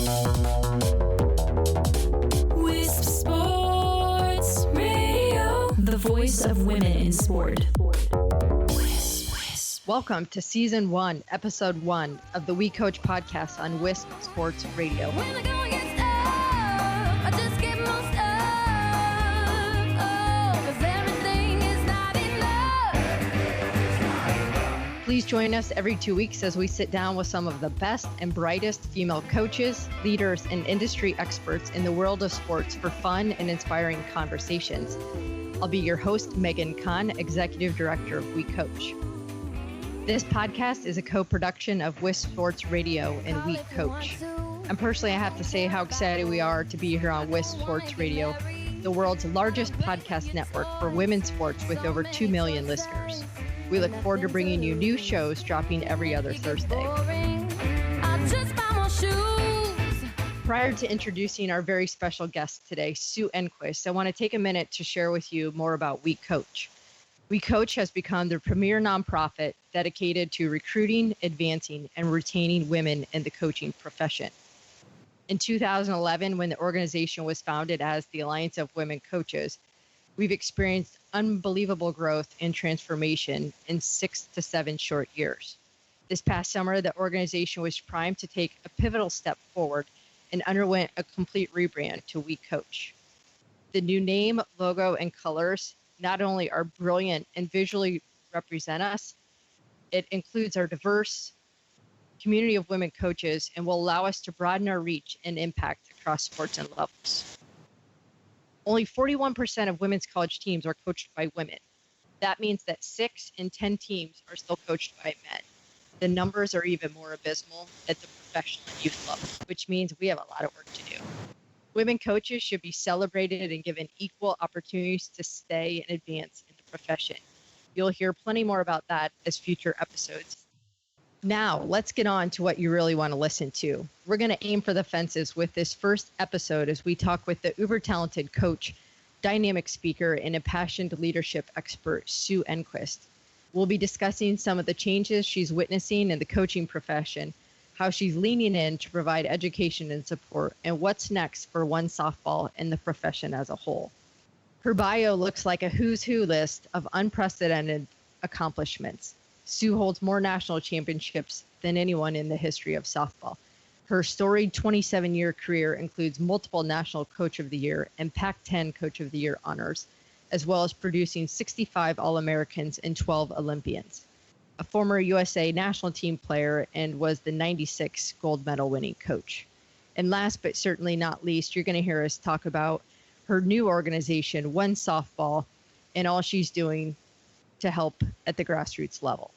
Wisp Sports Radio, the voice of women in sport. Welcome to Season 1, Episode 1 of the WeCOACH Podcast on Wisp Sports Radio. When the going gets tough, I just get most of, 'cause everything is not enough. Please join us every 2 weeks as we sit down with some of the best and brightest female coaches, leaders, and industry experts in the world of sports for fun and inspiring conversations. I'll be your host, Megan Kahn, Executive Director of WeCOACH. This podcast is a co-production of Wisp Sports Radio and WeCOACH. And personally, I have to say how excited we are to be here on Wisp Sports Radio, the world's largest podcast network for women's sports with over 2 million listeners. We look forward to bringing you new shows dropping every other Thursday. Prior to introducing our very special guest today, Sue Enquist, I want to take a minute to share with you more about WeCOACH. WeCOACH has become the premier nonprofit dedicated to recruiting, advancing, and retaining women in the coaching profession. In 2011, when the organization was founded as the Alliance of Women Coaches, we've experienced unbelievable growth and transformation in 6 to 7 short years. This past summer, the organization was primed to take a pivotal step forward and underwent a complete rebrand to WeCOACH. The new name, logo, and colors not only are brilliant and visually represent us, it includes our diverse community of women coaches and will allow us to broaden our reach and impact across sports and levels. Only 41% of women's college teams are coached by women. That means that 6 in 10 teams are still coached by men. The numbers are even more abysmal at the professional and youth level, which means we have a lot of work to do. Women coaches should be celebrated and given equal opportunities to stay and advance in the profession. You'll hear plenty more about that as future episodes. Now, let's get on to what you really want to listen to. We're going to aim for the fences with this first episode as we talk with the uber-talented coach, dynamic speaker, and impassioned leadership expert, Sue Enquist. We'll be discussing some of the changes she's witnessing in the coaching profession, how she's leaning in to provide education and support, and what's next for one softball and the profession as a whole. Her bio looks like a who's who list of unprecedented accomplishments. Sue holds more national championships than anyone in the history of softball. Her storied 27-year career includes multiple National Coach of the Year and Pac-10 Coach of the Year honors, as well as producing 65 All-Americans and 12 Olympians. A former USA national team player and was the 96 gold medal winning coach. And last but certainly not least, you're going to hear us talk about her new organization, One Softball, and all she's doing to help at the grassroots level.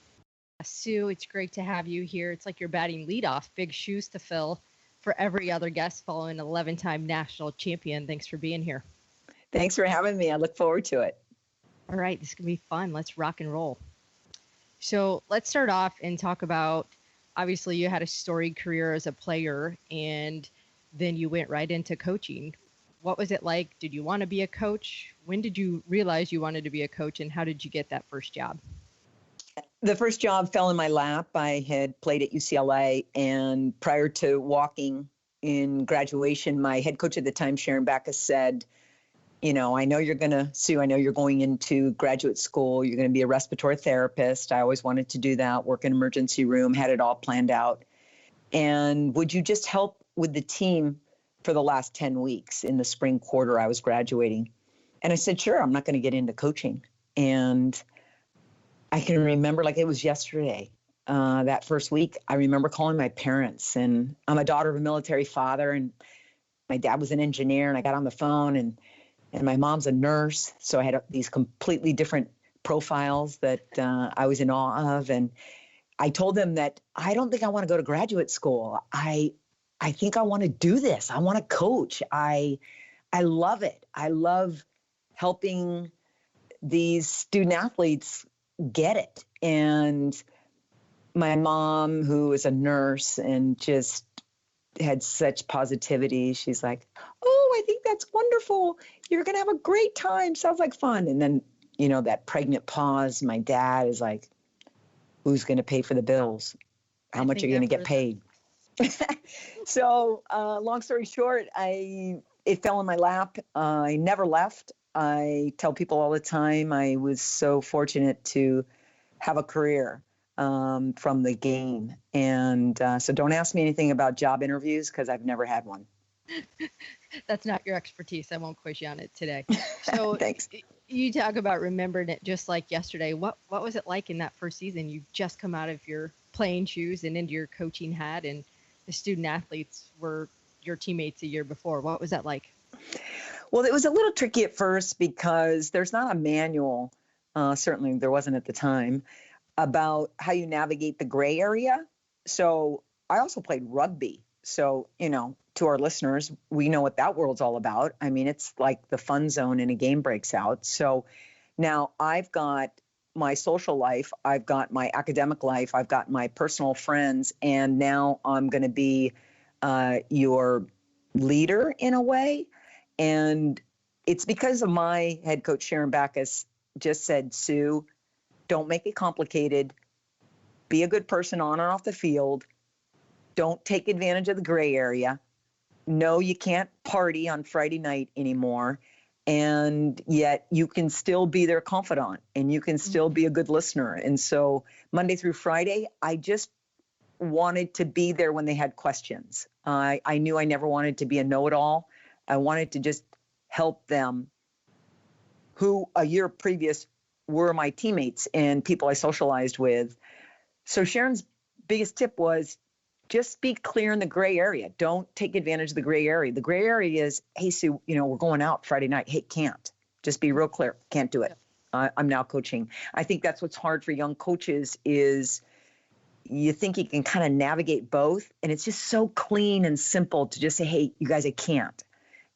Sue, it's great to have you here. It's like you're batting leadoff, big shoes to fill for every other guest following an 11-time national champion. Thanks for being here. Thanks for having me. I look forward to it. All right, this is going to be fun. Let's rock and roll. So let's start off and talk about, obviously you had a storied career as a player and then you went right into coaching. What was it like? Did you want to be a coach? When did you realize you wanted to be a coach and how did you get that first job? The first job fell in my lap. I had played at UCLA, and prior to walking in graduation, my head coach at the time, Sharon Backus, said, I know Sue, I know you're going into graduate school. You're going to be a respiratory therapist. I always wanted to do that, work in emergency room, had it all planned out. And would you just help with the team for the last 10 weeks in the spring quarter I was graduating? And I said, sure, I'm not going to get into coaching. And I can remember like it was yesterday, that first week, I remember calling my parents, and I'm a daughter of a military father, and my dad was an engineer, and I got on the phone, and my mom's a nurse. So I had these completely different profiles that I was in awe of. And I told them that I don't think I want to go to graduate school. I think I want to do this. I want to coach. I love it. I love helping these student athletes get it. And my mom, who is a nurse and just had such positivity, she's like, oh, I think that's wonderful. You're going to have a great time. Sounds like fun. And then, that pregnant pause, my dad is like, who's going to pay for the bills? How much are you going to get paid? So, long story short, it fell in my lap. I never left. I tell people all the time I was so fortunate to have a career from the game. And so don't ask me anything about job interviews because I've never had one. That's not your expertise. I won't quiz you on it today. So Thanks. You talk about remembering it just like yesterday. What was it like in that first season? You just come out of your playing shoes and into your coaching hat, and the student athletes were your teammates a year before. What was that like? Well, it was a little tricky at first because there's not a manual, certainly there wasn't at the time, about how you navigate the gray area. So I also played rugby. So, to our listeners, we know what that world's all about. I mean, it's like the fun zone and a game breaks out. So now I've got my social life, I've got my academic life, I've got my personal friends, and now I'm going to be your leader in a way. And it's because of my head coach, Sharon Backus, just said, Sue, don't make it complicated. Be a good person on and off the field. Don't take advantage of the gray area. No, you can't party on Friday night anymore. And yet you can still be their confidant and you can still be a good listener. And so Monday through Friday, I just wanted to be there when they had questions. I knew I never wanted to be a know-it-all. I wanted to just help them who a year previous were my teammates and people I socialized with. So Sharon's biggest tip was just be clear in the gray area. Don't take advantage of the gray area. The gray area is, hey, Sue, we're going out Friday night. Hey, can't. Just be real clear. Can't do it. I'm now coaching. I think that's what's hard for young coaches is you think you can kind of navigate both. And it's just so clean and simple to just say, hey, you guys, I can't.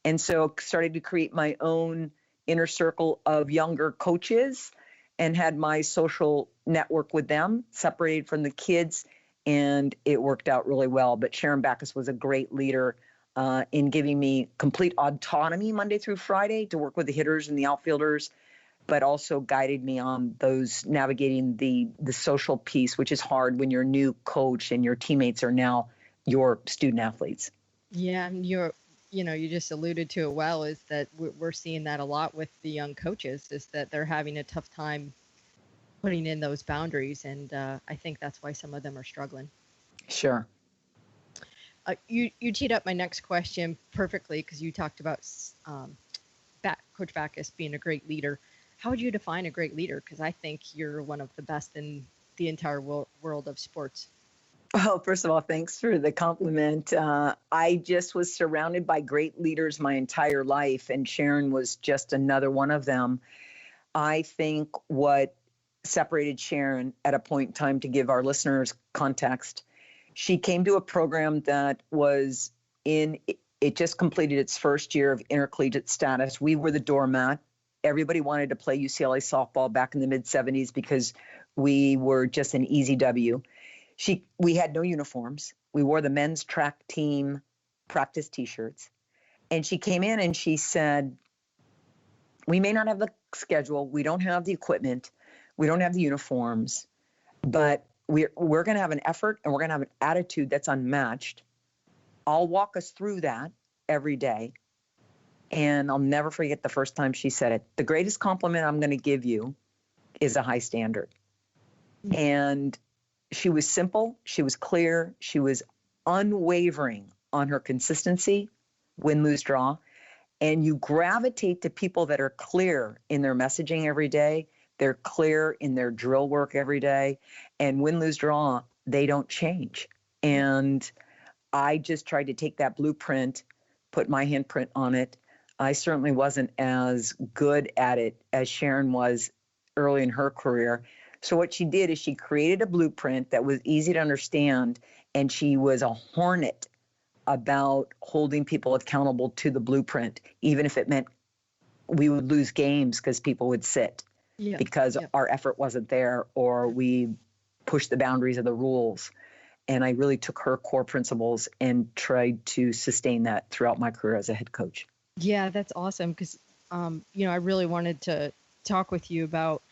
And so started to create my own inner circle of younger coaches and had my social network with them, separated from the kids. And it worked out really well. But Sharon Backus was a great leader in giving me complete autonomy Monday through Friday to work with the hitters and the outfielders, but also guided me on those navigating the social piece, which is hard when you're a new coach and your teammates are now your student athletes. Yeah, and you just alluded to it well, is that we're seeing that a lot with the young coaches, is that they're having a tough time putting in those boundaries. And I think that's why some of them are struggling. Sure. You teed up my next question perfectly because you talked about Coach Backus being a great leader. How would you define a great leader? Because I think you're one of the best in the entire world of sports. Well, first of all, thanks for the compliment. I just was surrounded by great leaders my entire life, and Sharon was just another one of them. I think what separated Sharon at a point in time, to give our listeners context, she came to a program that was it just completed its first year of intercollegiate status. We were the doormat. Everybody wanted to play UCLA softball back in the mid-'70s because we were just an easy W. We had no uniforms. We wore the men's track team practice T-shirts. And she came in and she said, we may not have the schedule. We don't have the equipment. We don't have the uniforms, but we're going to have an effort and we're going to have an attitude that's unmatched. I'll walk us through that every day. And I'll never forget the first time she said it. The greatest compliment I'm going to give you is a high standard. And she was simple. She was clear. She was unwavering on her consistency, win, lose, draw. And you gravitate to people that are clear in their messaging every day. They're clear in their drill work every day. And win, lose, draw, they don't change. And I just tried to take that blueprint, put my handprint on it. I certainly wasn't as good at it as Sharon was early in her career. So what she did is she created a blueprint that was easy to understand, and she was a hornet about holding people accountable to the blueprint, even if it meant we would lose games because people would sit because our effort wasn't there, or we pushed the boundaries of the rules. And I really took her core principles and tried to sustain that throughout my career as a head coach. Yeah, that's awesome. Because, I really wanted to talk with you about,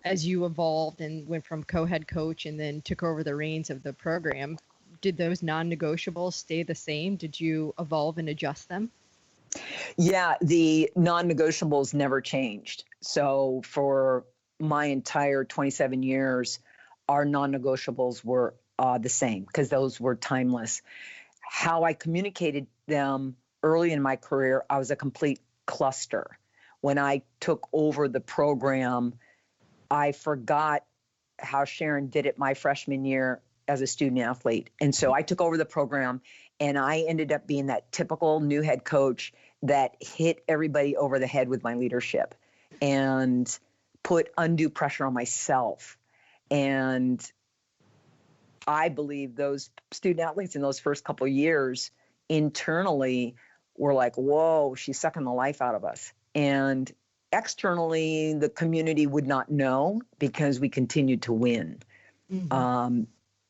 as you evolved and went from co-head coach and then took over the reins of the program, did those non-negotiables stay the same? Did you evolve and adjust them? Yeah, the non-negotiables never changed. So for my entire 27 years, our non-negotiables were the same because those were timeless. How I communicated them early in my career, I was a complete cluster. When I took over the program, I forgot how Sharon did it my freshman year as a student athlete. And so I took over the program and I ended up being that typical new head coach that hit everybody over the head with my leadership and put undue pressure on myself. And I believe those student athletes in those first couple of years internally were like, whoa, she's sucking the life out of us. And externally, the community would not know because we continued to win. Mm-hmm.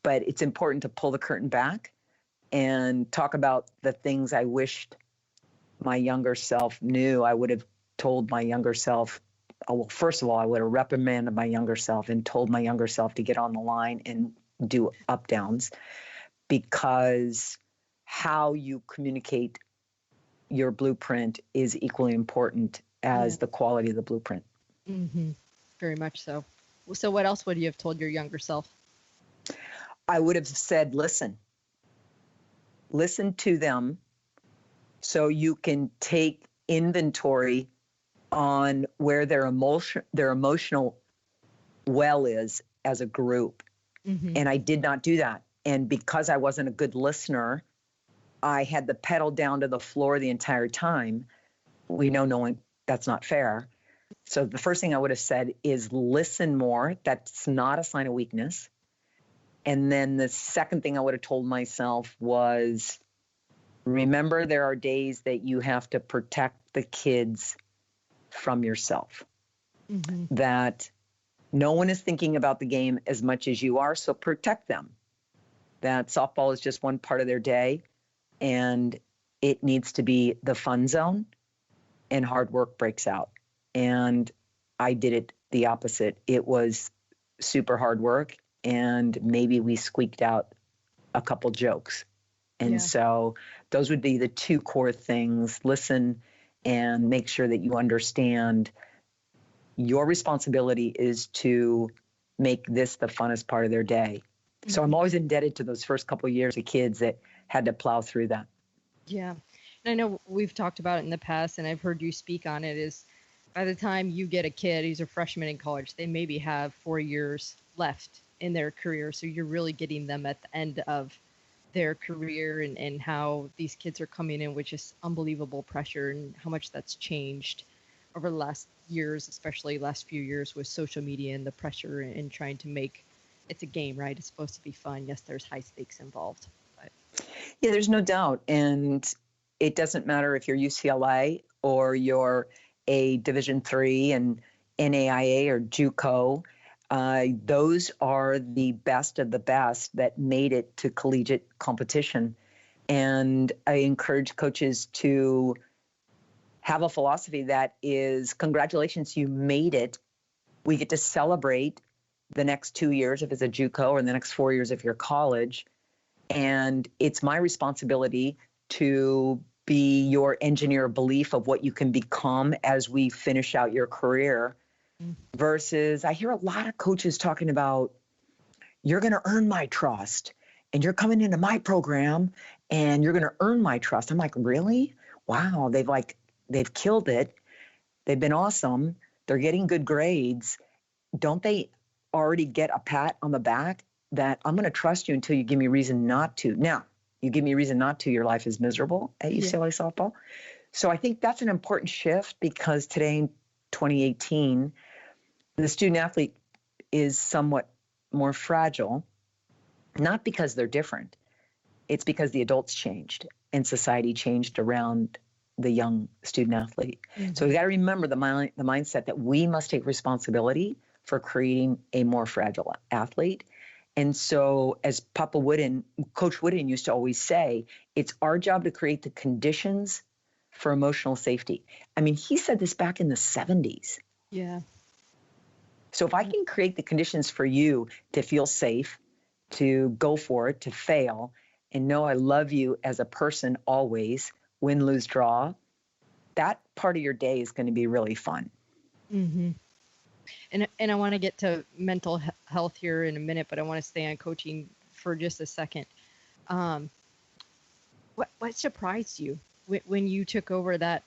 But it's important to pull the curtain back and talk about the things I wished my younger self knew. I would have told my younger self, well, first of all, I would have reprimanded my younger self and told my younger self to get on the line and do up downs, because how you communicate your blueprint is equally important as the quality of the blueprint. Mm-hmm. Very much so. So what else would you have told your younger self? I would have said, listen to them so you can take inventory on where their emotional well is as a group. Mm-hmm. And I did not do that. And because I wasn't a good listener, I had the pedal down to the floor the entire time. We know no one, that's not fair. So the first thing I would have said is listen more. That's not a sign of weakness. And then the second thing I would have told myself was, remember, there are days that you have to protect the kids from yourself. Mm-hmm. That no one is thinking about the game as much as you are, so protect them. That softball is just one part of their day, and it needs to be the fun zone, and hard work breaks out. And I did it the opposite. It was super hard work, and maybe we squeaked out a couple jokes. And so those would be the two core things. Listen and make sure that you understand your responsibility is to make this the funnest part of their day. Mm-hmm. So I'm always indebted to those first couple of years of kids that had to plow through that. Yeah. And I know we've talked about it in the past, and I've heard you speak on it, is by the time you get a kid who's a freshman in college, they maybe have 4 years left in their career. So you're really getting them at the end of their career, and how these kids are coming in with just unbelievable pressure, and how much that's changed over the last years, especially last few years with social media and the pressure and trying to make it's a game, right? It's supposed to be fun. Yes, there's high stakes involved. But. Yeah, there's no doubt. And it doesn't matter if you're UCLA or you're a Division III and NAIA or JUCO. Those are the best of the best that made it to collegiate competition. And I encourage coaches to have a philosophy that is, congratulations, you made it. We get to celebrate the next 2 years if it's a JUCO, or the next 4 years if you're college. And it's my responsibility to be your engineer of belief of what you can become as we finish out your career. Versus, I hear a lot of coaches talking about, you're going to earn my trust, and you're coming into my program and you're going to earn my trust. I'm like, really? Wow. They've killed it. They've been awesome. They're getting good grades. Don't they already get a pat on the back that I'm going to trust you until you give me reason not to? Now, you give me reason not to, your life is miserable at UCLA softball. So I think that's an important shift, because today in 2018, the student athlete is somewhat more fragile, not because they're different. It's because the adults changed and society changed around the young student athlete. Mm-hmm. So we got to remember the mindset that we must take responsibility for creating a more fragile athlete. And so, as Coach Wooden used to always say, it's our job to create the conditions for emotional safety. I mean, he said this back in the 70s. Yeah. So if I can create the conditions for you to feel safe, to go for it, to fail, and know I love you as a person always, win, lose, draw, that part of your day is going to be really fun. Mm-hmm. And I want to get to mental health here in a minute, but I want to stay on coaching for just a second. What surprised you when you took over that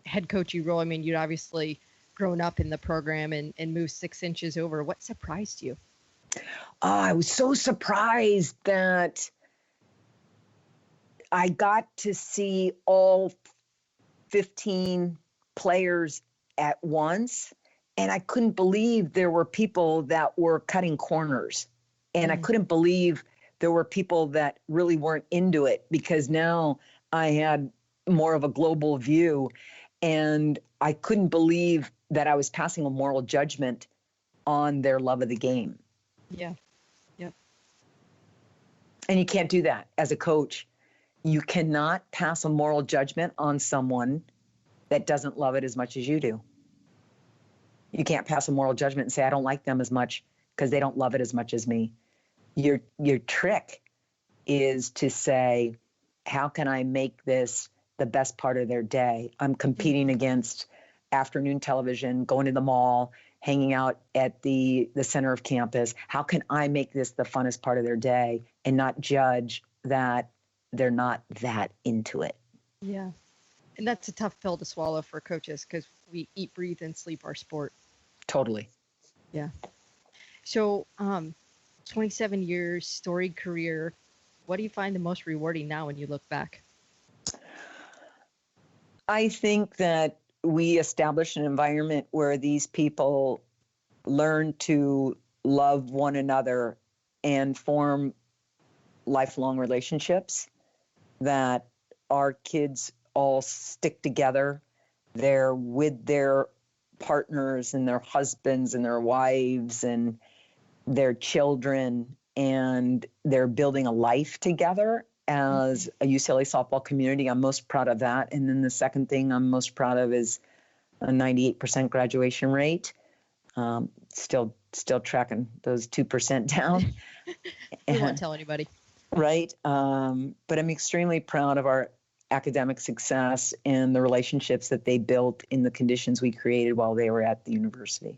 head coachy role? I mean, you'd obviously grown up in the program and moved 6 inches over. What surprised you? I was so surprised that I got to see all 15 players at once. And I couldn't believe there were people that were cutting corners. And I couldn't believe there were people that really weren't into it, because now I had more of a global view. And I couldn't believe that I was passing a moral judgment on their love of the game. Yeah. Yep. And you can't do that as a coach. You cannot pass a moral judgment on someone that doesn't love it as much as you do. You can't pass a moral judgment and say, I don't like them as much because they don't love it as much as me. Your trick is to say, how can I make this the best part of their day? I'm competing against afternoon television, going to the mall, hanging out at the center of campus. How can I make this the funnest part of their day and not judge that they're not that into it? Yeah. And that's a tough pill to swallow for coaches, because we eat, breathe, and sleep our sport. Totally. Yeah. So 27 years, storied career. What do you find the most rewarding now when you look back? I think that we established an environment where these people learn to love one another and form lifelong relationships, that our kids all stick together. They're with their partners and their husbands and their wives and their children, and they're building a life together as a UCLA softball community. I'm most proud of that. And then the second thing I'm most proud of is a 98% graduation rate. Still tracking those 2% down. We won't tell anybody. Right. But I'm extremely proud of our academic success and the relationships that they built in the conditions we created while they were at the university.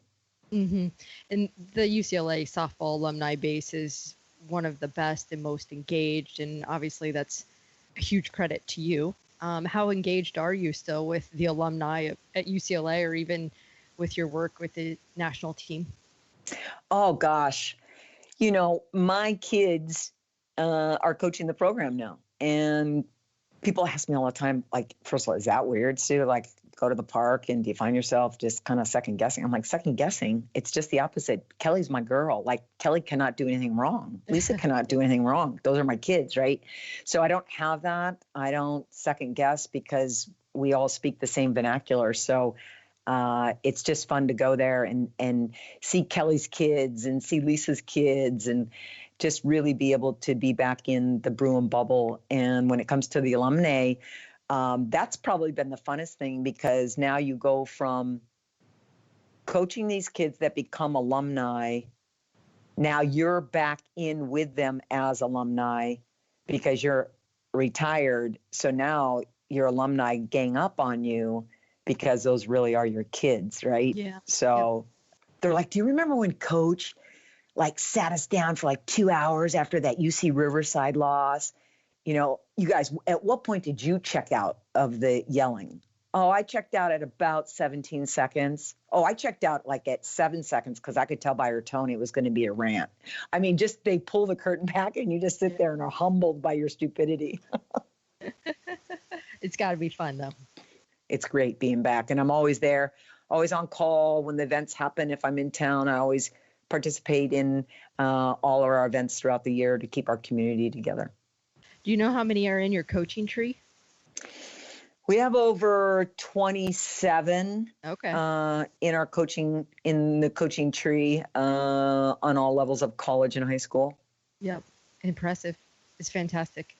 Mm-hmm. And the UCLA softball alumni base is one of the best and most engaged, and obviously that's a huge credit to you. How engaged are you still with the alumni at UCLA, or even with your work with the national team? Oh, gosh. You know, my kids are coaching the program now. And people ask me all the time, like, first of all, is that weird, Sue? Like, go to the park and do you find yourself just kind of second guessing? I'm like, second guessing? It's just the opposite. Kelly's my girl. Like, Kelly cannot do anything wrong. Lisa cannot do anything wrong. Those are my kids, right? So I don't have that. I don't second guess because we all speak the same vernacular. So it's just fun to go there and see Kelly's kids and see Lisa's kids and just really be able to be back in the Bruin bubble. And when it comes to the alumni, that's probably been the funnest thing, because now you go from coaching these kids that become alumni. Now you're back in with them as alumni because you're retired. So now your alumni gang up on you because those really are your kids, right? Yeah. So they're like, do you remember when Coach like sat us down for like 2 hours after that UC Riverside loss? You know, you guys, at what point did you check out of the yelling? Oh, I checked out at about 17 seconds. Oh, I checked out like at 7 seconds because I could tell by her tone it was going to be a rant. I mean, just they pull the curtain back and you just sit there and are humbled by your stupidity. It's got to be fun, though. It's great being back. And I'm always there, always on call when the events happen. If I'm in town, I always participate in all of our events throughout the year to keep our community together. Do you know how many are in your coaching tree? We have over 27 Okay. in our coaching, in the coaching tree on all levels of college and high school. Yep. Impressive. It's fantastic.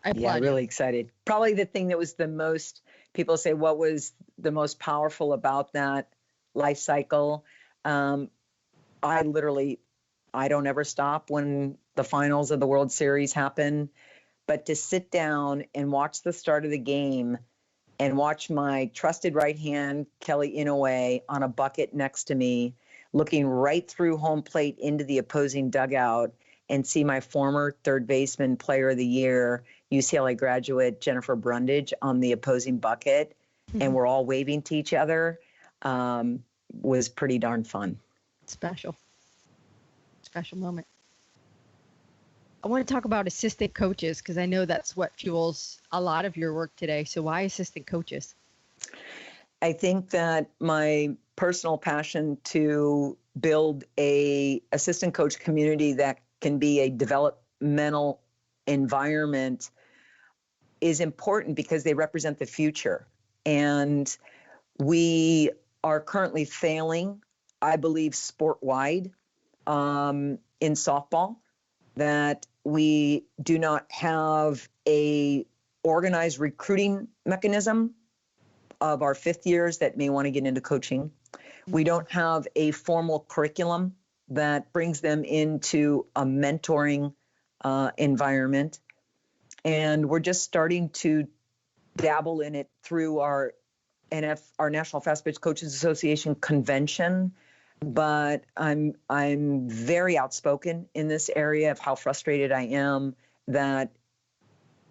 I applaud Yeah, you. really excited. Probably the thing that was the most, people say, what was the most powerful about that life cycle? I don't ever stop when the finals of the World Series happen. but to sit down and watch the start of the game and watch my trusted right hand, Kelly Inouye, on a bucket next to me, looking right through home plate into the opposing dugout, and see my former third baseman, player of the year, UCLA graduate Jennifer Brundage, on the opposing bucket, and we're all waving to each other, was pretty darn fun. Special moment. I want to talk about assistant coaches because I know that's what fuels a lot of your work today. So why assistant coaches? I think that my personal passion to build a assistant coach community that can be a developmental environment is important because they represent the future. And we are currently failing, I believe, sport-wide in softball, that we do not have a organized recruiting mechanism of our fifth years that may want to get into coaching. We don't have a formal curriculum that brings them into a mentoring environment. And we're just starting to dabble in it through our National Fast Pitch Coaches Association convention. But I'm very outspoken in this area of how frustrated I am that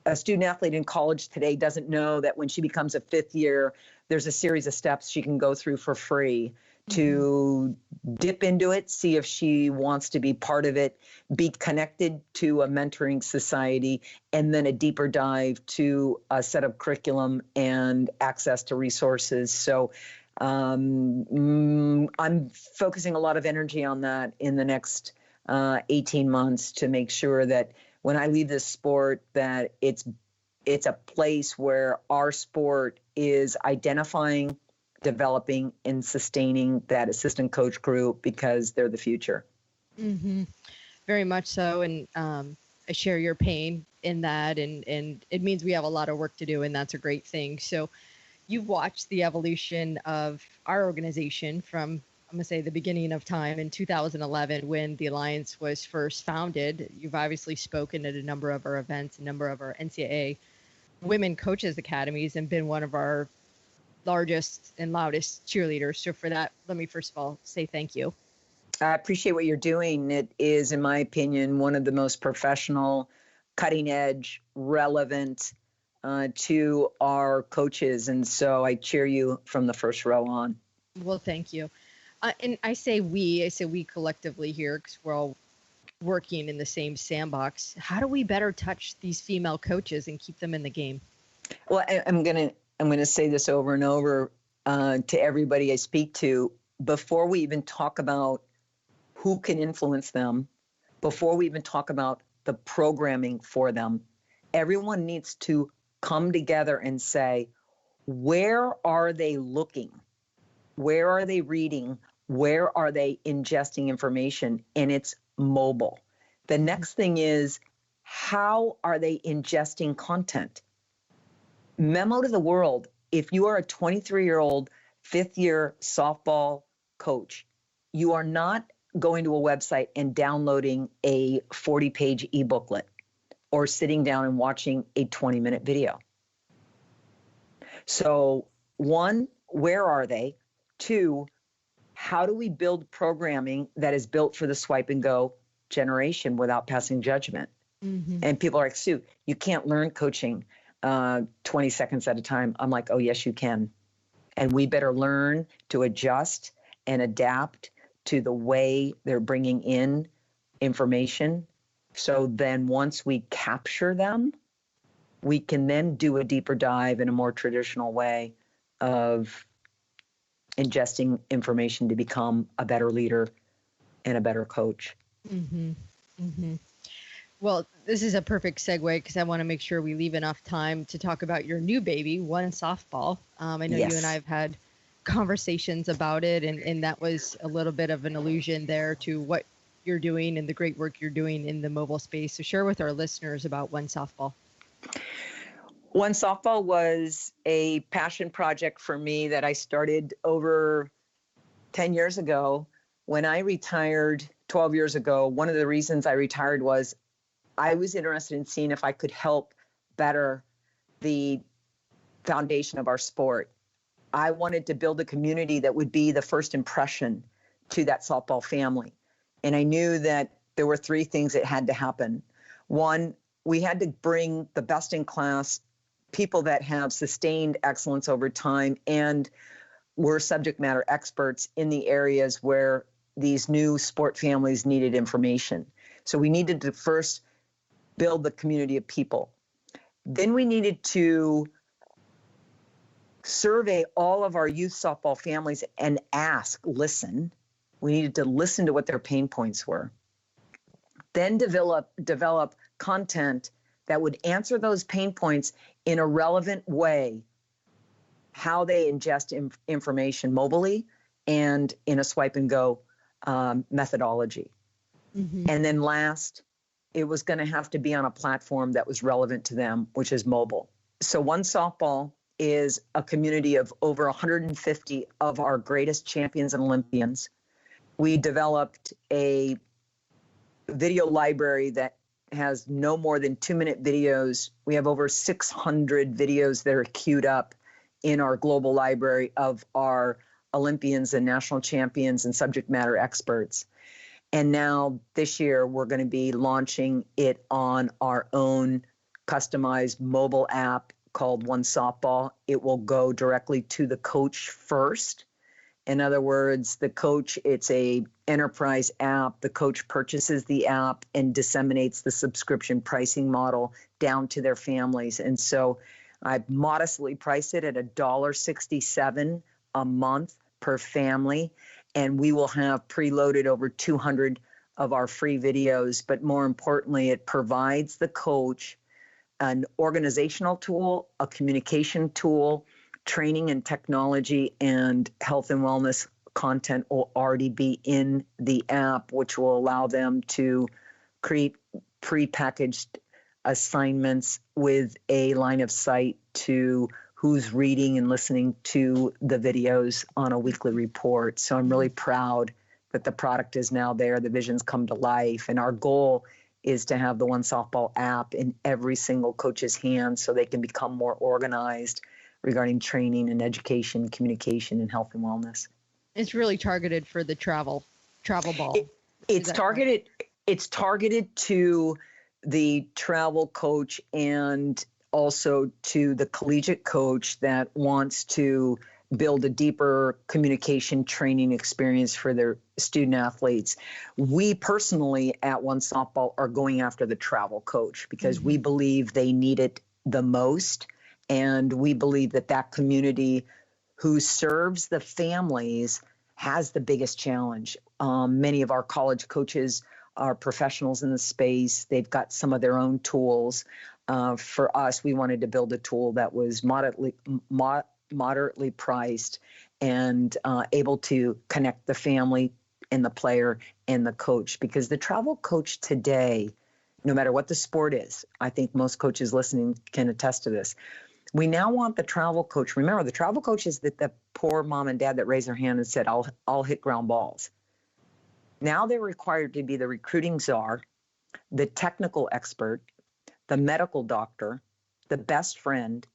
a student athlete in college today doesn't know that when she becomes a fifth year, there's a series of steps she can go through for free to dip into it, see if she wants to be part of it, be connected to a mentoring society, and then a deeper dive to a set of curriculum and access to resources. So I'm focusing a lot of energy on that in the next 18 months to make sure that when I leave this sport, that it's a place where our sport is identifying, developing, and sustaining that assistant coach group because they're the future. Mm-hmm. Very much so. And I share your pain in that. And it means we have a lot of work to do, and that's a great thing. So you've watched the evolution of our organization from, I'm going to say, the beginning of time in 2011 when the Alliance was first founded. You've obviously spoken at a number of our events, a number of our NCAA Women Coaches Academies, and been one of our largest and loudest cheerleaders. So for that, let me first of all say thank you. I appreciate what you're doing. It is, in my opinion, one of the most professional, cutting edge, relevant to our coaches. And so I cheer you from the first row on. Well, thank you. And I say we collectively here because we're all working in the same sandbox. How do we better touch these female coaches and keep them in the game? Well, I'm gonna say this over and over to everybody I speak to. Before we even talk about who can influence them, before we even talk about the programming for them, everyone needs to come together and say, where are they looking? Where are they reading? Where are they ingesting information? And it's mobile. The next thing is, how are they ingesting content? Memo to the world. If you are a 23-year-old fifth year softball coach, you are not going to a website and downloading a 40-page e-booklet or sitting down and watching a 20-minute video. So, one, where are they? Two, how do we build programming that is built for the swipe and go generation without passing judgment? Mm-hmm. And people are like, Sue, you can't learn coaching 20 seconds at a time. I'm like, oh, yes, you can. And we better learn to adjust and adapt to the way they're bringing in information. So then once we capture them, we can then do a deeper dive in a more traditional way of ingesting information to become a better leader and a better coach. Mm-hmm. Mm-hmm. Well, this is a perfect segue because I want to make sure we leave enough time to talk about your new baby, One Softball. I know Yes. you and I have had conversations about it, and that was a little bit of an allusion there to what you're doing and the great work you're doing in the mobile space. So share with our listeners about One Softball. One Softball was a passion project for me that I started over 10 years ago. When I retired 12 years ago, one of the reasons I retired was I was interested in seeing if I could help better the foundation of our sport. I wanted to build a community that would be the first impression to that softball family. And I knew that there were three things that had to happen. One, we had to bring the best in class people that have sustained excellence over time and were subject matter experts in the areas where these new sport families needed information. So we needed to first build the community of people. Then we needed to survey all of our youth softball families and listen. We needed to listen to what their pain points were. Then develop content that would answer those pain points in a relevant way, how they ingest information mobily and in a swipe and go methodology. Mm-hmm. And then last, it was going to have to be on a platform that was relevant to them, which is mobile. So One Softball is a community of over 150 of our greatest champions and Olympians. We developed a video library that has no more than 2-minute videos. We have over 600 videos that are queued up in our global library of our Olympians and national champions and subject matter experts. And now this year, we're going to be launching it on our own customized mobile app called One Softball. It will go directly to the coach first. In other words, the coach, it's a enterprise app. The coach purchases the app and disseminates the subscription pricing model down to their families. And so I've modestly priced it at $1.67 a month per family. And we will have preloaded over 200 of our free videos. But more importantly, it provides the coach an organizational tool, a communication tool, training and technology, and health and wellness content will already be in the app, which will allow them to create prepackaged assignments with a line of sight to who's reading and listening to the videos on a weekly report. So I'm really proud that the product is now there. The vision's come to life. And our goal is to have the One Softball app in every single coach's hands so they can become more organized regarding training and education, communication, and health and wellness. It's really targeted for the travel ball. It's targeted. Correct? It's targeted to the travel coach and also to the collegiate coach that wants to build a deeper communication training experience for their student athletes. We personally at One Softball are going after the travel coach because we believe they need it the most. And we believe that that community who serves the families has the biggest challenge. Many of our college coaches are professionals in the space. They've got some of their own tools. For us, we wanted to build a tool that was moderately priced and able to connect the family and the player and the coach. Because the travel coach today, no matter what the sport is, I think most coaches listening can attest to this. We now want the travel coach. Remember, the travel coach is the poor mom and dad that raised their hand and said, I'll hit ground balls. Now they're required to be the recruiting czar, the technical expert, the medical doctor, the best friend,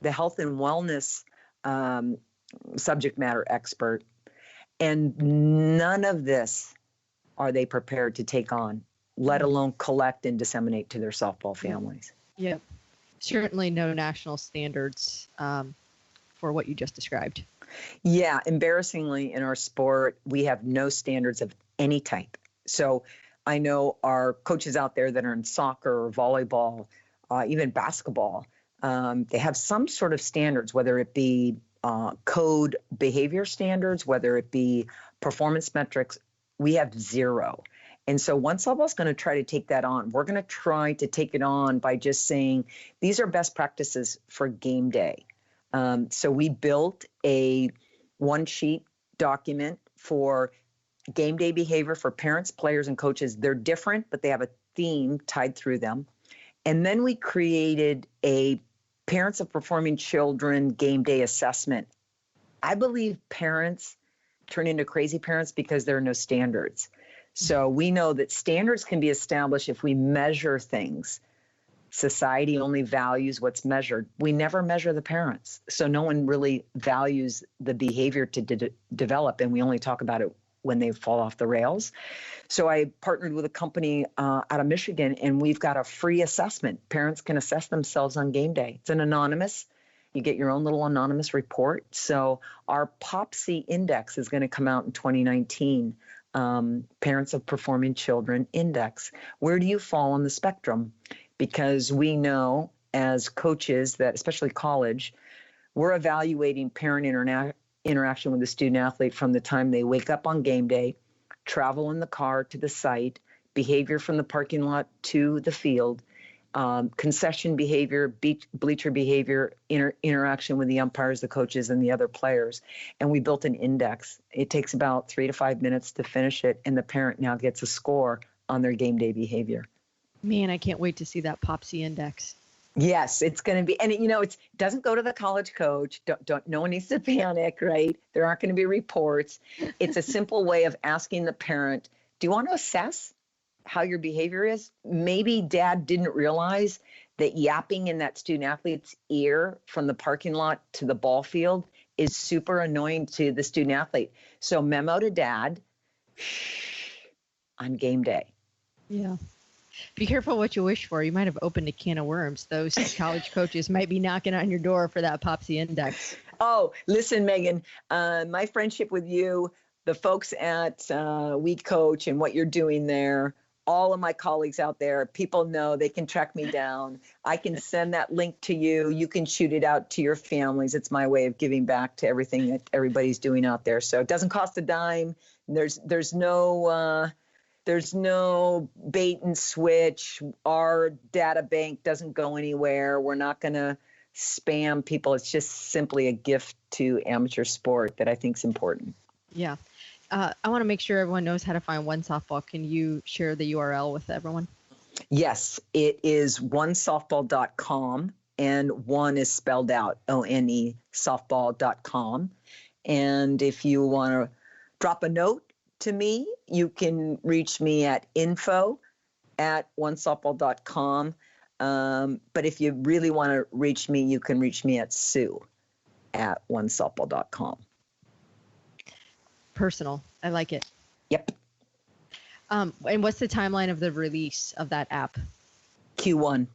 the health and wellness subject matter expert. And none of this are they prepared to take on, let alone collect and disseminate to their softball families. Yep. Certainly no national standards for what you just described. Yeah, embarrassingly in our sport, we have no standards of any type. So I know our coaches out there that are in soccer or volleyball, even basketball, they have some sort of standards, whether it be code behavior standards, whether it be performance metrics. We have zero. And so One Softball is going to try to take that on. We're going to try to take it on by just saying, these are best practices for game day. So we built a one-sheet document for game day behavior for parents, players, and coaches. They're different, but they have a theme tied through them. And then we created a Parents of Performing Children game day assessment. I believe parents turn into crazy parents because there are no standards. So we know that standards can be established if we measure things. Society only values what's measured. We never measure the parents. So no one really values the behavior to develop, and we only talk about it when they fall off the rails. So I partnered with a company out of Michigan, and we've got a free assessment. Parents can assess themselves on game day. It's an anonymous. You get your own little anonymous report. So our POPSI index is going to come out in 2019. Parents of Performing Children Index. Where do you fall on the spectrum? Because we know as coaches that, especially college, we're evaluating parent interaction with the student athlete from the time they wake up on game day, travel in the car to the site, behavior from the parking lot to the field, concession behavior, bleacher behavior, interaction with the umpires, the coaches, and the other players. And we built an index. It takes about 3 to 5 minutes to finish it, and the parent now gets a score on their game day behavior. Man, I can't wait to see that POPSI index. Yes, it's going to be, and it doesn't go to the college coach. Don't. No one needs to panic, right? There aren't going to be reports. It's a simple way of asking the parent, do you want to assess how your behavior is? Maybe dad didn't realize that yapping in that student athlete's ear from the parking lot to the ball field is super annoying to the student athlete. So memo to dad, shh, on game day. Yeah. Be careful what you wish for. You might have opened a can of worms. Those college coaches might be knocking on your door for that POPSI index. Oh, listen, Megan, my friendship with you, the folks at WeCOACH and what you're doing there, all of my colleagues out there, people know they can track me down. I can send that link to you. You can shoot it out to your families. It's my way of giving back to everything that everybody's doing out there. So it doesn't cost a dime. There's no bait and switch. Our data bank doesn't go anywhere. We're not going to spam people. It's just simply a gift to amateur sport that I think is important. Yeah. I want to make sure everyone knows how to find One Softball. Can you share the URL with everyone? Yes, it is onesoftball.com, and one is spelled out, ONE, softball.com. And if you want to drop a note to me, you can reach me at info@onesoftball.com. But if you really want to reach me, you can reach me at sue@onesoftball.com. Personal. I like it. Yep. And what's the timeline of the release of that app? Q1.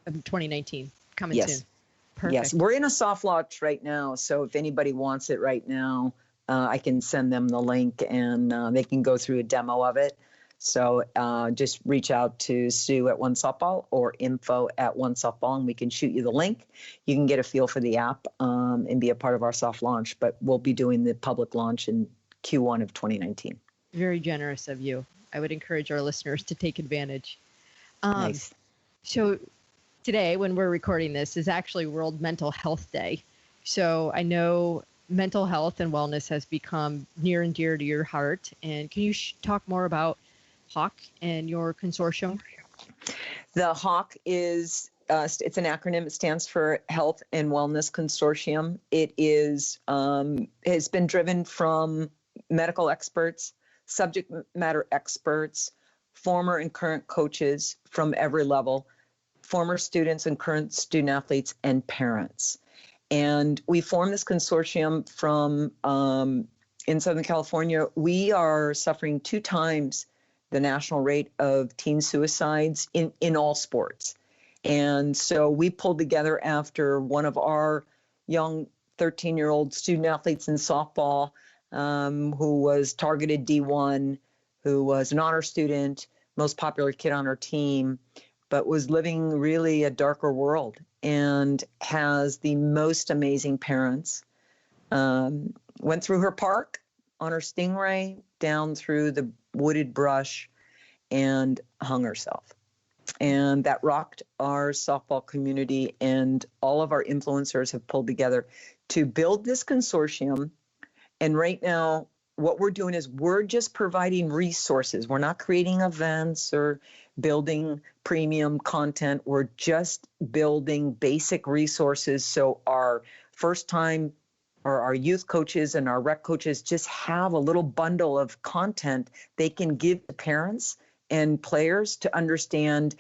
Of 2019. Coming Yes. soon. Perfect. Yes. We're in a soft launch right now. So if anybody wants it right now, I can send them the link and they can go through a demo of it. So just reach out to Sue at One Softball or info@onesoftball, and we can shoot you the link. You can get a feel for the app and be a part of our soft launch, but we'll be doing the public launch in Q1 of 2019. Very generous of you. I would encourage our listeners to take advantage. Nice. So today, when we're recording this, is actually World Mental Health Day. So I know mental health and wellness has become near and dear to your heart. And can you talk more about HAWK and your consortium? The HAWK is, it's an acronym. It stands for Health and Wellness Consortium. It is, has been driven from medical experts, subject matter experts, former and current coaches from every level, former students and current student athletes, and parents. And we formed this consortium from in Southern California. We are suffering 2 times the national rate of teen suicides in all sports. And so we pulled together after one of our young 13-year-old student athletes in softball who was targeted D1, who was an honor student, most popular kid on our team, but was living really a darker world and has the most amazing parents. Went through her park on her Stingray, down through the wooded brush, and hung herself. And that rocked our softball community, and all of our influencers have pulled together to build this consortium. And right now, what we're doing is we're just providing resources. We're not creating events or building premium content. We're just building basic resources so our or our youth coaches and our rec coaches just have a little bundle of content they can give to parents and players to understand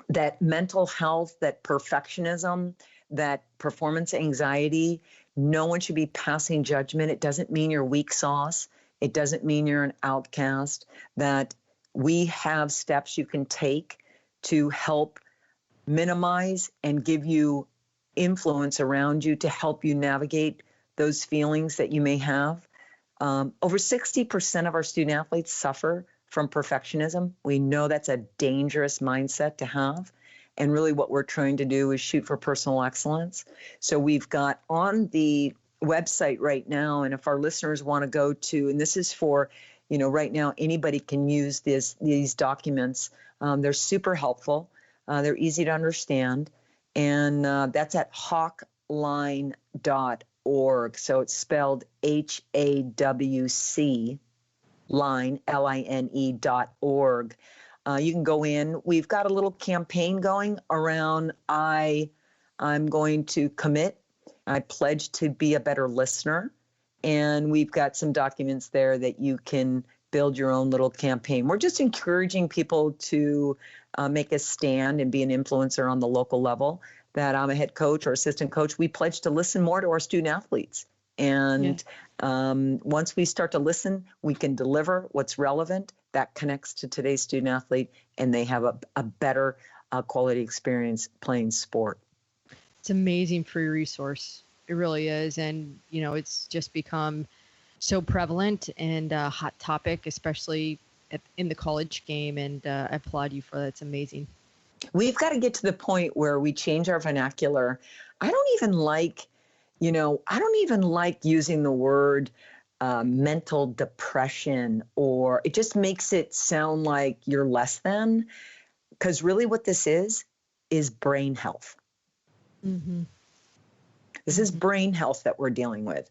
that mental health, that perfectionism, that performance anxiety, no one should be passing judgment. It doesn't mean you're weak sauce. It doesn't mean you're an outcast, that we have steps you can take to help minimize and give you influence around you to help you navigate those feelings that you may have. Over 60% of our student athletes suffer from perfectionism. We know that's a dangerous mindset to have. And really what we're trying to do is shoot for personal excellence. So we've got on the website right now, and if our listeners want to go to, and this is for, right now, anybody can use these documents. They're super helpful. They're easy to understand. And that's at hawkline.org. So it's spelled HAWC line, LINE.org. You can go in. We've got a little campaign going around I'm going to commit. I pledge to be a better listener. And we've got some documents there that you can build your own little campaign. We're just encouraging people to make a stand and be an influencer on the local level. That I'm a head coach or assistant coach. We pledge to listen more to our student athletes. And once we start to listen, we can deliver what's relevant that connects to today's student athlete, and they have a better quality experience playing sport. It's an amazing free resource. It really is. And, it's just become so prevalent and a hot topic, especially in the college game. And I applaud you for that. It's amazing. We've got to get to the point where we change our vernacular. I don't even like using the word mental depression, or it just makes it sound like you're less than, because really what this is brain health. Mm-hmm. This is brain health that we're dealing with.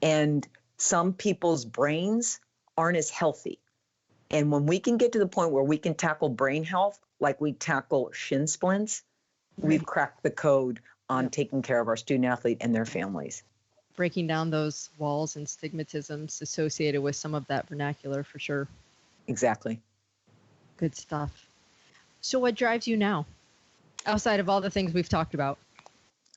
And some people's brains aren't as healthy. And when we can get to the point where we can tackle brain health like we tackle shin splints, we've cracked the code on taking care of our student athlete and their families. Breaking down those walls and stigmatisms associated with some of that vernacular, for sure. Exactly. Good stuff. So what drives you now, outside of all the things we've talked about?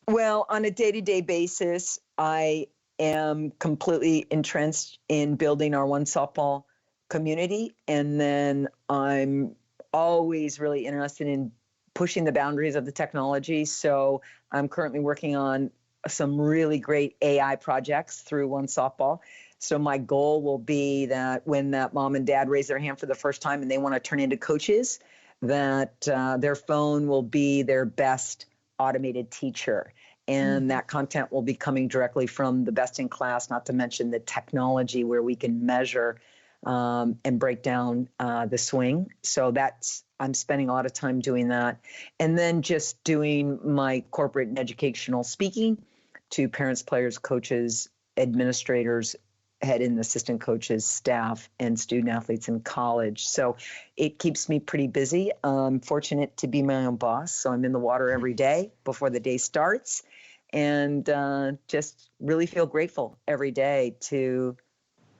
Well, on a day-to-day basis, I am completely entrenched in building our One Softball community. And then I'm always really interested in pushing the boundaries of the technology. So I'm currently working on some really great AI projects through One Softball. So my goal will be that when that mom and dad raise their hand for the first time and they want to turn into coaches, that their phone will be their best automated teacher. And that content will be coming directly from the best in class, not to mention the technology where we can measure and break down the swing. So I'm spending a lot of time doing that. And then just doing my corporate and educational speaking to parents, players, coaches, administrators, head and assistant coaches, staff, and student athletes in college. So it keeps me pretty busy. I'm fortunate to be my own boss. So I'm in the water every day before the day starts, and just really feel grateful every day to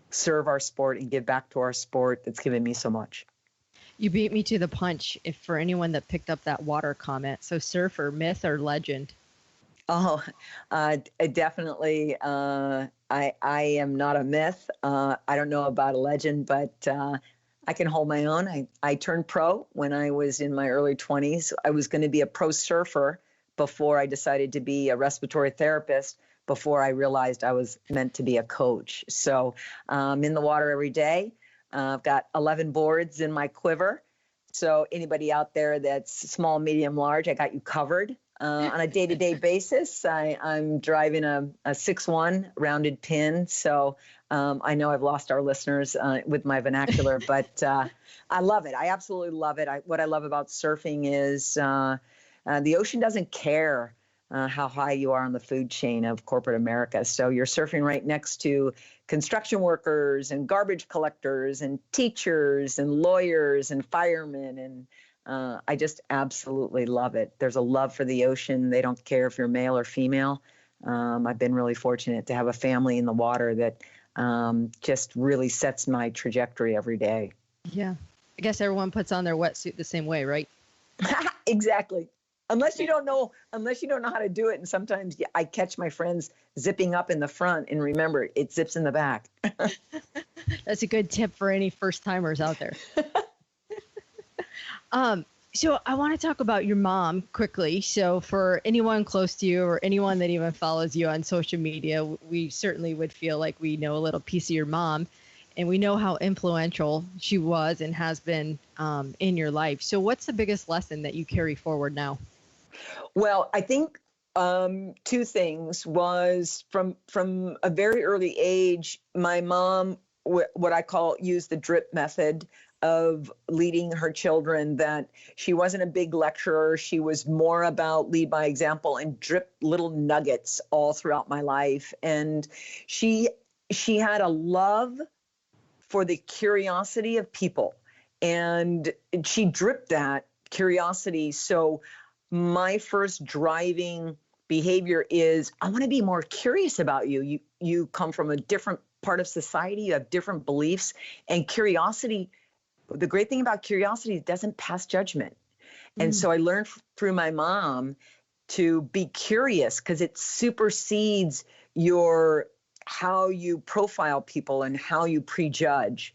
serve our sport and give back to our sport that's given me so much. You beat me to the punch if for anyone that picked up that water comment. So surfer, myth or legend? Oh, definitely. I am not a myth. I don't know about a legend, but I can hold my own. I turned pro when I was in my early 20s. I was going to be a pro surfer before I decided to be a respiratory therapist, before I realized I was meant to be a coach. So I'm in the water every day. I've got 11 boards in my quiver. So anybody out there that's small, medium, large, I got you covered. On a day-to-day basis, I'm driving a 6-1 rounded pin. So I know I've lost our listeners with my vernacular, but I love it. I absolutely love it. What I love about surfing is the ocean doesn't care how high you are on the food chain of corporate America. So you're surfing right next to construction workers and garbage collectors and teachers and lawyers and firemen. And I just absolutely love it. There's a love for the ocean. They don't care if you're male or female. I've been really fortunate to have a family in the water that just really sets my trajectory every day. Yeah. I guess everyone puts on their wetsuit the same way, right? Exactly. Unless you don't know how to do it. And sometimes I catch my friends zipping up in the front, and remember, it zips in the back. That's a good tip for any first timers out there. So I want to talk about your mom quickly. So for anyone close to you or anyone that even follows you on social media, we certainly would feel like we know a little piece of your mom, and we know how influential she was and has been in your life. So what's the biggest lesson that you carry forward now? Well, I think two things was from a very early age, my mom, what I call, used the drip method of leading her children, that she wasn't a big lecturer. She was more about lead by example and drip little nuggets all throughout my life. And she had a love for the curiosity of people, and she dripped that curiosity. So my first driving behavior is, I want to be more curious about you. You come from a different part of society, you have different beliefs, and curiosity, the great thing about curiosity, it doesn't pass judgment. And so I learned through my mom to be curious, because it supersedes how you profile people and how you prejudge.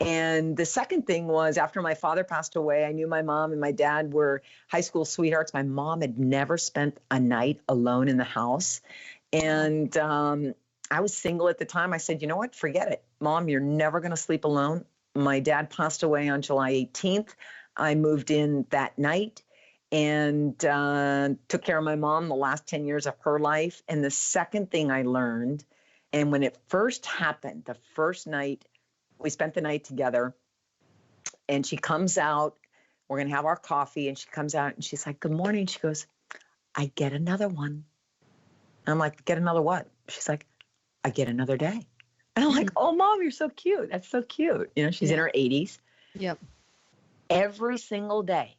And the second thing was, after my father passed away, I knew my mom and my dad were high school sweethearts. My mom had never spent a night alone in the house. And I was single at the time. I said, you know what? Forget it. Mom, you're never going to sleep alone. My dad passed away on July 18th. I moved in that night and took care of my mom the last 10 years of her life. And the second thing I learned, and when it first happened, the first night, we spent the night together, and she comes out, we're going to have our coffee, and she comes out and she's like, good morning. She goes, I get another one. And I'm like, get another what? She's like, I get another day. And I'm like, oh, Mom, you're so cute. That's so cute. You know, she's in her 80s. Yep. Every single day,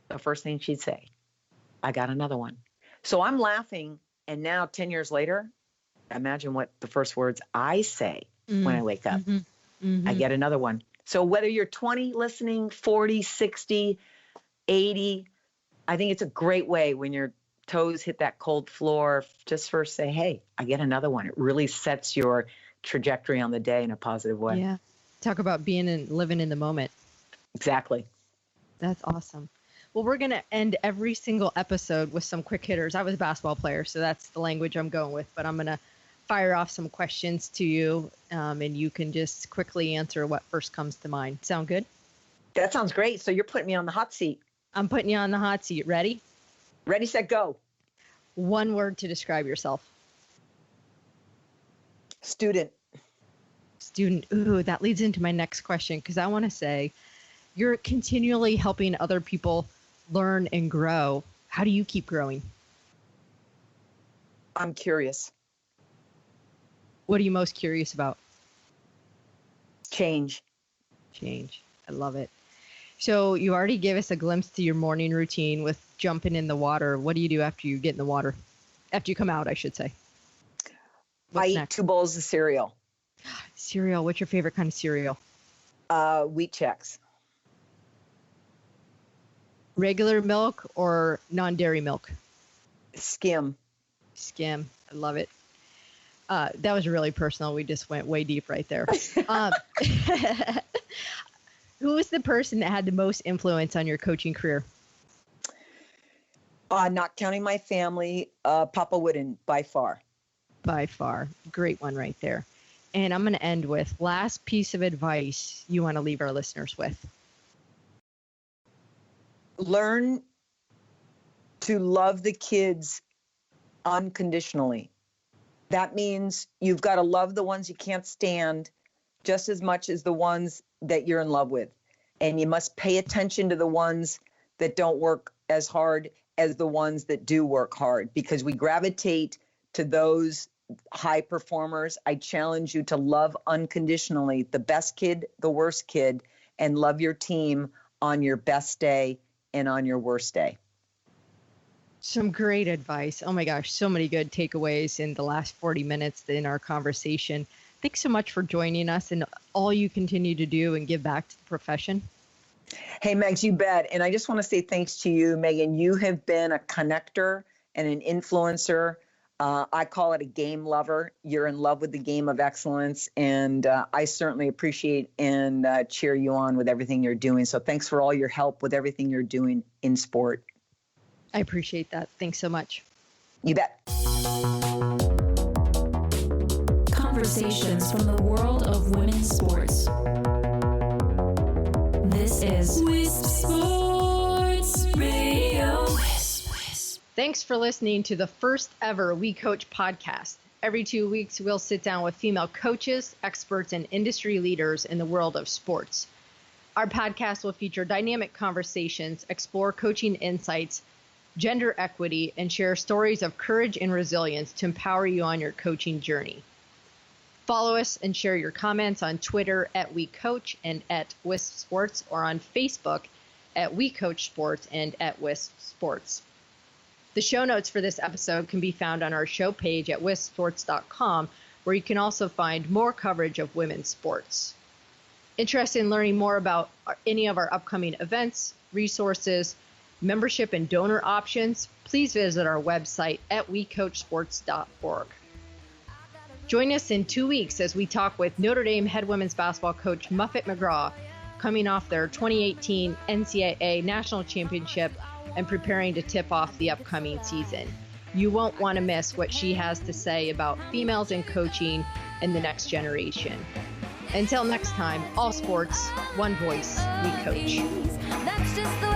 the first thing she'd say, I got another one. So I'm laughing. And now 10 years later, imagine what the first words I say when I wake up. I get another one. So whether you're 20 listening, 40, 60, 80, I think it's a great way when your toes hit that cold floor, just first say, hey, I get another one. It really sets your trajectory on the day in a positive way. Yeah. Talk about living in the moment. Exactly. That's awesome. Well, we're going to end every single episode with some quick hitters. I was a basketball player, so that's the language I'm going with, but I'm going to fire off some questions to you, and you can just quickly answer what first comes to mind. Sound good? That sounds great. So you're putting me on the hot seat. I'm putting you on the hot seat. Ready? Ready, set, go. One word to describe yourself. Student. Student. Ooh, that leads into my next question, because I want to say you're continually helping other people learn and grow. How do you keep growing? I'm curious. What are you most curious about? Change. Change. I love it. So you already gave us a glimpse to your morning routine with jumping in the water. What do you do after you get in the water? After you come out, I should say. What's I eat next? 2 bowls of cereal. Cereal. What's your favorite kind of cereal? Wheat Chex. Regular milk or non-dairy milk? Skim. Skim. I love it. That was really personal. We just went way deep right there. Who was the person that had the most influence on your coaching career? Not counting my family, Papa Wooden, by far. By far. Great one right there. And I'm going to end with last piece of advice you want to leave our listeners with. Learn to love the kids unconditionally. That means you've got to love the ones you can't stand just as much as the ones that you're in love with. And you must pay attention to the ones that don't work as hard as the ones that do work hard, because we gravitate to those high performers. I challenge you to love unconditionally the best kid, the worst kid, and love your team on your best day and on your worst day. Some great advice. Oh my gosh, so many good takeaways in the last 40 minutes in our conversation. Thanks so much for joining us and all you continue to do and give back to the profession. Hey, Megs, you bet. And I just want to say thanks to you, Megan. You have been a connector and an influencer. I call it a game lover. You're in love with the game of excellence. And I certainly appreciate and cheer you on with everything you're doing. So thanks for all your help with everything you're doing in sport. I appreciate that. Thanks so much. You bet. Conversations from the world of women's sports. This is Wisp Sports Radio. Thanks for listening to the first ever WeCOACH podcast. Every 2 weeks, we'll sit down with female coaches, experts, and industry leaders in the world of sports. Our podcast will feature dynamic conversations, explore coaching insights, gender equity, and share stories of courage and resilience to empower you on your coaching journey. Follow us and share your comments on Twitter at WeCOACH and at Wisp Sports, or on Facebook at WeCOACH Sports and at Wisp Sports. The show notes for this episode can be found on our show page at wispsports.com, where you can also find more coverage of women's sports. Interested in learning more about any of our upcoming events, resources, membership and donor options, please visit our website at wecoachsports.org. Join us in 2 weeks as we talk with Notre Dame head women's basketball coach Muffet McGraw, coming off their 2018 NCAA National Championship and preparing to tip off the upcoming season. You won't want to miss what she has to say about females in coaching and the next generation. Until next time, all sports, one voice, WeCOACH. That's just the